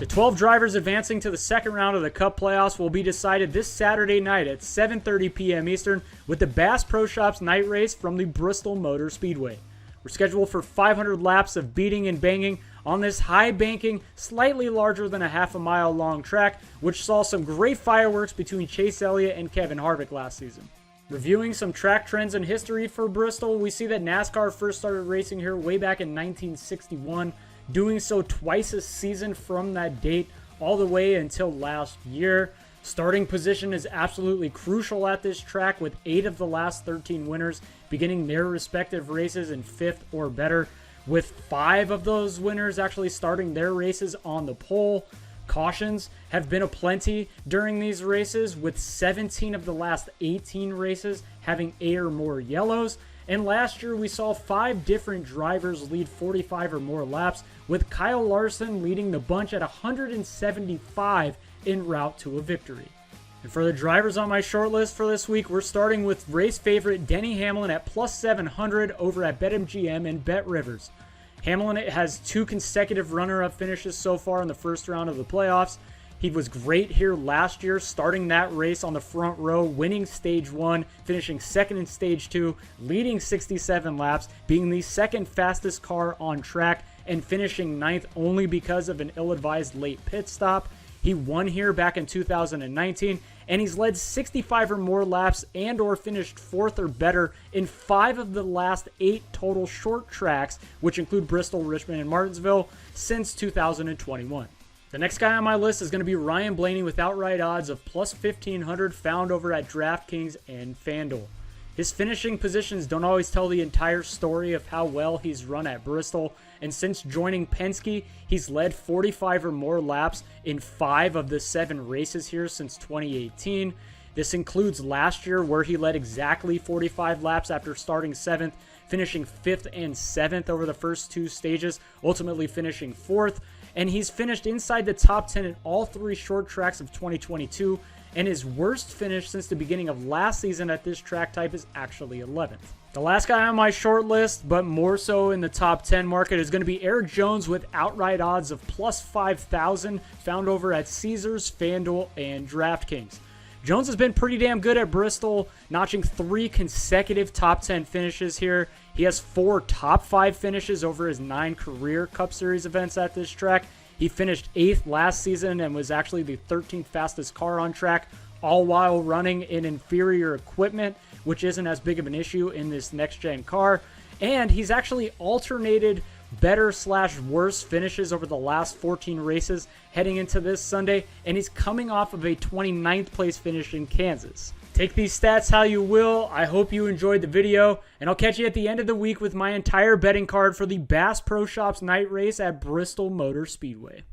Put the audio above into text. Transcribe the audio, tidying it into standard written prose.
The 12 drivers advancing to the second round of the Cup playoffs will be decided this Saturday night at 7:30 p.m. Eastern with the Bass Pro Shops night race from the Bristol Motor Speedway. We're scheduled for 500 laps of beating and banging on this high-banking, slightly larger than a half a mile long track, which saw some great fireworks between Chase Elliott and Kevin Harvick last season. Reviewing some track trends and history for Bristol, we see that NASCAR first started racing here way back in 1961, doing so twice a season from that date all the way until last year. Starting position is absolutely crucial at this track, with 8 of the last 13 winners beginning their respective races in 5th or better, with 5 of those winners actually starting their races on the pole. Cautions have been aplenty during these races, with 17 of the last 18 races having 8 or more yellows. And last year we saw 5 different drivers lead 45 or more laps, with Kyle Larson leading the bunch at 175 en route to a victory. And for the drivers on my short list for this week, we're starting with race favorite Denny Hamlin at plus 700 over at BetMGM and BetRivers. Hamlin has 2 consecutive runner-up finishes so far in the first round of the playoffs. He was great here last year, starting that race on the front row, winning stage 1, finishing second in stage 2, leading 67 laps, being the second fastest car on track, and finishing 9th only because of an ill-advised late pit stop. He won here back in 2019, and he's led 65 or more laps and or finished 4th or better in 5 of the last 8 total short tracks, which include Bristol, Richmond, and Martinsville, since 2021. The next guy on my list is going to be Ryan Blaney with outright odds of plus 1,500 found over at DraftKings and FanDuel. His finishing positions don't always tell the entire story of how well he's run at Bristol, and since joining Penske, he's led 45 or more laps in 5 of the 7 races here since 2018. This includes last year, where he led exactly 45 laps after starting 7th, finishing 5th and 7th over the first 2 stages, ultimately finishing 4th. And he's finished inside the top 10 in all 3 short tracks of 2022, and his worst finish since the beginning of last season at this track type is actually 11th. The last guy on my short list, but more so in the top 10 market, is going to be Erik Jones with outright odds of plus 5,000 found over at Caesars, FanDuel, and DraftKings. Jones has been pretty damn good at Bristol, notching 3 consecutive top 10 finishes here. He has 4 top 5 finishes over his 9 career Cup Series events at this track. He finished 8th last season and was actually the 13th fastest car on track, all while running in inferior equipment, which isn't as big of an issue in this next-gen car. And he's actually alternated better/worse finishes over the last 14 races heading into this Sunday, and he's coming off of a 29th place finish in Kansas. Take these stats how you will. I hope you enjoyed the video, and I'll catch you at the end of the week with my entire betting card for the Bass Pro Shops night race at Bristol Motor Speedway.